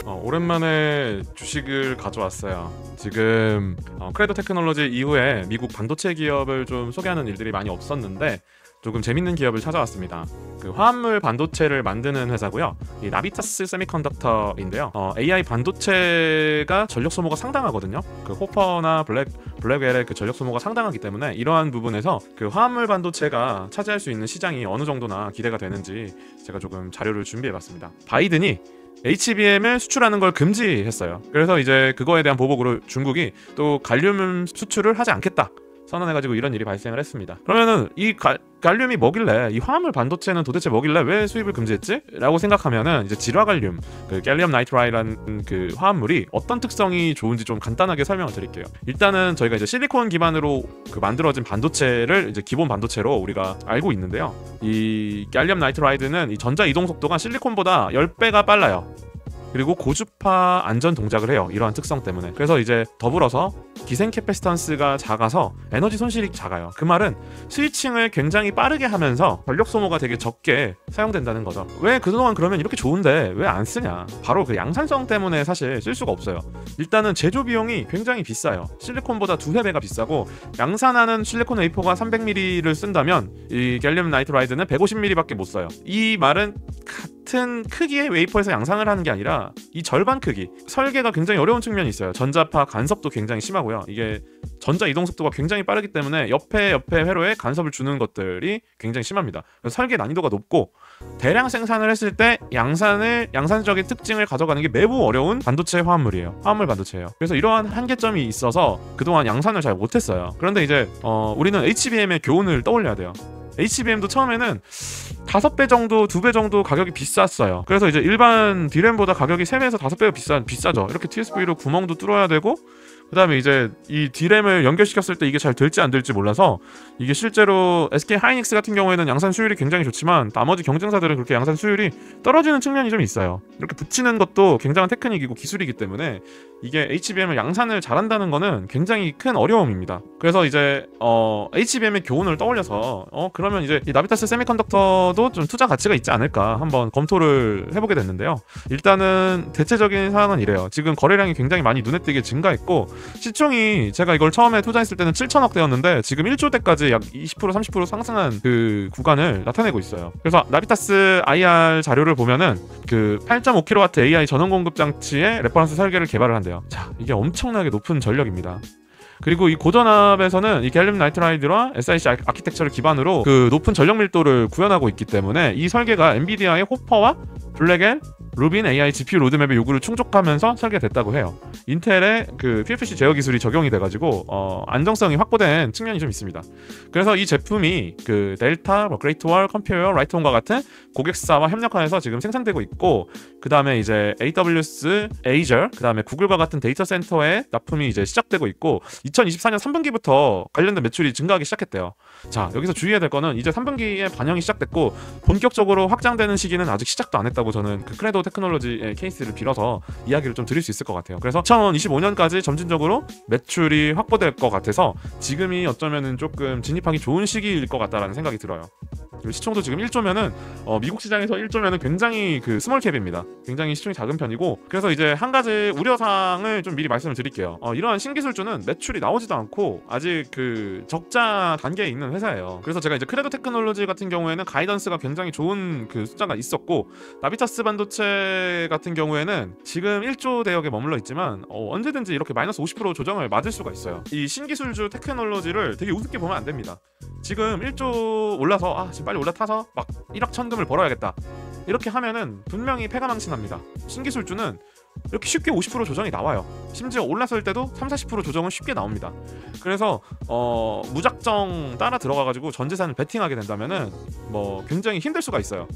오랜만에 주식을 가져왔어요. 지금 크레도 테크놀로지 이후에 미국 반도체 기업을 좀 소개하는 일들이 많이 없었는데 조금 재밌는 기업을 찾아왔습니다. 그 화합물 반도체를 만드는 회사고요. 이 나비타스 세미컨덕터인데요. AI 반도체가 전력 소모가 상당하거든요. 그 호퍼나 블랙웰의 그 전력 소모가 상당하기 때문에 이러한 부분에서 그 화합물 반도체가 차지할 수 있는 시장이 어느 정도나 기대가 되는지 제가 조금 자료를 준비해봤습니다. 바이든이 HBM을 수출하는 걸 금지했어요. 그래서 이제 그거에 대한 보복으로 중국이 또 갈륨 수출을 하지 않겠다 선언해가지고 이런 일이 발생을 했습니다. 그러면은 이 갈륨이 뭐길래, 이 화합물 반도체는 도대체 뭐길래 왜 수입을 금지했지? 라고 생각하면은 이제 질화갈륨, 그 갤리엄 나이트라이드라는 그 화합물이 어떤 특성이 좋은지 좀 간단하게 설명을 드릴게요. 일단은 저희가 이제 실리콘 기반으로 그 만들어진 반도체를 이제 기본 반도체로 우리가 알고 있는데요. 이 갤리엄 나이트라이드는 이 전자 이동 속도가 실리콘보다 10배가 빨라요. 그리고 고주파 안전 동작을 해요. 이러한 특성 때문에. 그래서 이제 더불어서 기생 캐패시턴스가 작아서 에너지 손실이 작아요. 그 말은 스위칭을 굉장히 빠르게 하면서 전력 소모가 되게 적게 사용된다는 거죠. 왜 그동안 그러면 이렇게 좋은데 왜 안 쓰냐? 바로 그 양산성 때문에 사실 쓸 수가 없어요. 일단은 제조 비용이 굉장히 비싸요. 실리콘보다 2~3배가 비싸고, 양산하는 실리콘 웨이퍼가 300ml를 쓴다면 이 갤리엄 나이트라이드는 150ml밖에 못 써요. 이 말은 같은 크기의 웨이퍼에서 양산을 하는 게 아니라 이 절반 크기, 설계가 굉장히 어려운 측면이 있어요. 전자파 간섭도 굉장히 심하고요. 이게 전자 이동 속도가 굉장히 빠르기 때문에 옆에 회로에 간섭을 주는 것들이 굉장히 심합니다. 그래서 설계 난이도가 높고, 대량 생산을 했을 때 양산적인 특징을 가져가는 게 매우 어려운 반도체 화합물이에요. 화합물 반도체예요. 그래서 이러한 한계점이 있어서 그동안 양산을 잘 못했어요. 그런데 이제 우리는 HBM의 교훈을 떠올려야 돼요. HBM도 처음에는 5배 정도, 2배 정도 가격이 비쌌어요. 그래서 이제 일반 D램보다 가격이 3배에서 5배가 비싸죠. 이렇게 TSV로 구멍도 뚫어야 되고, 그 다음에 이제 이 D램을 연결시켰을 때 이게 잘 될지 안 될지 몰라서, 이게 실제로 SK 하이닉스 같은 경우에는 양산 수율이 굉장히 좋지만 나머지 경쟁사들은 그렇게 양산 수율이 떨어지는 측면이 좀 있어요. 이렇게 붙이는 것도 굉장한 테크닉이고 기술이기 때문에 이게 HBM을 양산을 잘한다는 거는 굉장히 큰 어려움입니다. 그래서 이제 HBM의 교훈을 떠올려서 그러면 이제 이 나비타스 세미컨덕터도 좀 투자 가치가 있지 않을까 한번 검토를 해보게 됐는데요. 일단은 대체적인 상황은 이래요. 지금 거래량이 굉장히 많이 눈에 띄게 증가했고, 시총이 제가 이걸 처음에 투자했을 때는 7천억대였는데 지금 1조대까지 약 20% 30% 상승한 그 구간을 나타내고 있어요. 그래서 나비타스 IR 자료를 보면은 그 8.5kW AI 전원 공급 장치의 레퍼런스 설계를 개발을 한대요. 자, 이게 엄청나게 높은 전력입니다. 그리고 이 고전압에서는 이 갤리엄 나이트라이드와 SiC 아키텍처를 기반으로 그 높은 전력 밀도를 구현하고 있기 때문에 이 설계가 엔비디아의 호퍼와 블랙웰, 루빈 AI GPU 로드맵의 요구를 충족하면서 설계됐다고 해요. 인텔의 그 PFC 제어 기술이 적용이 돼가지고 안정성이 확보된 측면이 좀 있습니다. 그래서 이 제품이 그 델타, 그레이트월, 컴퓨어, 라이트온과 같은 고객사와 협력하여서 지금 생산되고 있고, 그 다음에 이제 AWS, Azure, 그 다음에 구글과 같은 데이터 센터에 납품이 이제 시작되고 있고, 2024년 3분기부터 관련된 매출이 증가하기 시작했대요. 자, 여기서 주의해야 될 거는 이제 3분기에 반영이 시작됐고 본격적으로 확장되는 시기는 아직 시작도 안 했다고 저는 그 크레도 테크놀로지의 케이스를 빌어서 이야기를 좀 드릴 수 있을 것 같아요. 그래서 2025년까지 점진적으로 매출이 확보될 것 같아서 지금이 어쩌면은 조금 진입하기 좋은 시기일 것 같다라는 생각이 들어요. 시총도 지금 1조면은 미국 시장에서 1조면은 굉장히 그 스몰캡입니다. 굉장히 시총이 작은 편이고, 그래서 이제 한 가지 우려사항을 좀 미리 말씀을 드릴게요. 이러한 신기술주는 매출이 나오지도 않고 아직 그 적자 단계에 있는 회사예요. 그래서 제가 이제 크레도 테크놀로지 같은 경우에는 가이던스가 굉장히 좋은 그 숫자가 있었고, 나비타스 반도체 같은 경우에는 지금 1조 대역에 머물러 있지만 언제든지 이렇게 마이너스 50% 조정을 맞을 수가 있어요. 이 신기술주 테크놀로지를 되게 우습게 보면 안 됩니다. 지금 1조 올라서 지금 빨리 올라타서 막 1억 천금을 벌어야겠다 이렇게 하면은 분명히 패가망신합니다. 신기술주는 이렇게 쉽게 50% 조정이 나와요. 심지어 올랐을 때도 30~40% 조정은 쉽게 나옵니다. 그래서 무작정 따라 들어가가지고 전 재산을 베팅하게 된다면은 뭐 굉장히 힘들 수가 있어요.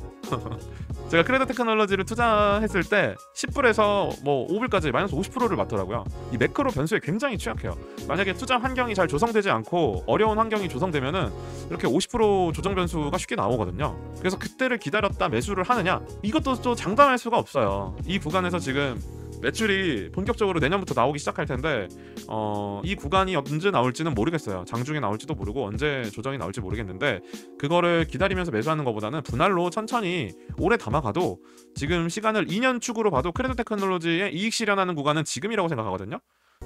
제가 크레도 테크놀로지를 투자했을 때 10불에서 뭐 5불까지 마이너스 50%를 맞더라고요. 이 매크로 변수에 굉장히 취약해요. 만약에 투자 환경이 잘 조성되지 않고 어려운 환경이 조성되면은 이렇게 50% 조정 변수가 쉽게 나오거든요. 그래서 그때를 기다렸다 매수를 하느냐, 이것도 또 장담할 수가 없어요. 이 구간에서 지금 매출이 본격적으로 내년부터 나오기 시작할 텐데 이 구간이 언제 나올지는 모르겠어요. 장중에 나올지도 모르고 언제 조정이 나올지 모르겠는데 그거를 기다리면서 매수하는 것보다는 분할로 천천히 오래 담아가도 지금 시간을 2년 축으로 봐도 크레도 테크놀로지의 이익 실현하는 구간은 지금이라고 생각하거든요.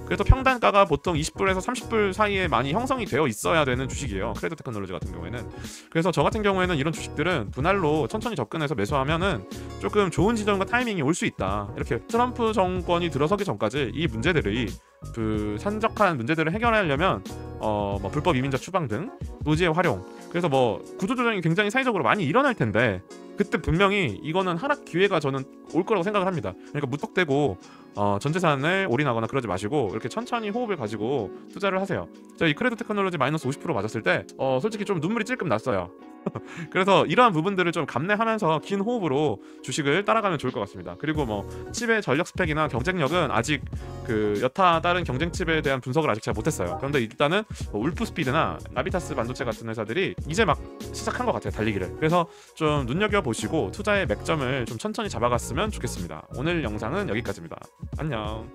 그래서 평단가가 보통 20불에서 30불 사이에 많이 형성이 되어 있어야 되는 주식이에요. 크레도 테크놀로지 같은 경우에는. 그래서 저 같은 경우에는 이런 주식들은 분할로 천천히 접근해서 매수하면은 조금 좋은 지점과 타이밍이 올 수 있다. 이렇게 트럼프 정권이 들어서기 전까지 이 문제들이 그 산적한 문제들을 해결하려면 뭐 불법 이민자 추방 등 노지의 활용, 그래서 뭐 구조조정이 굉장히 사회적으로 많이 일어날 텐데 그때 분명히 이거는 하락 기회가 저는 올 거라고 생각을 합니다. 그러니까 무턱대고 전 재산을 올인하거나 그러지 마시고 이렇게 천천히 호흡을 가지고 투자를 하세요. 제가 이 크레도 테크놀로지 마이너스 50% 맞았을 때 솔직히 좀 눈물이 찔끔 났어요. 그래서 이러한 부분들을 좀 감내하면서 긴 호흡으로 주식을 따라가면 좋을 것 같습니다. 그리고 뭐 칩의 전력 스펙이나 경쟁력은 아직 그 여타 다른 경쟁 칩에 대한 분석을 아직 잘 못했어요. 그런데 일단은 뭐 울프스피드나 나비타스 반도체 같은 회사들이 이제 막 시작한 것 같아요, 달리기를. 그래서 좀 눈여겨보시고 투자의 맥점을 좀 천천히 잡아갔으면 좋겠습니다. 오늘 영상은 여기까지입니다. 안녕.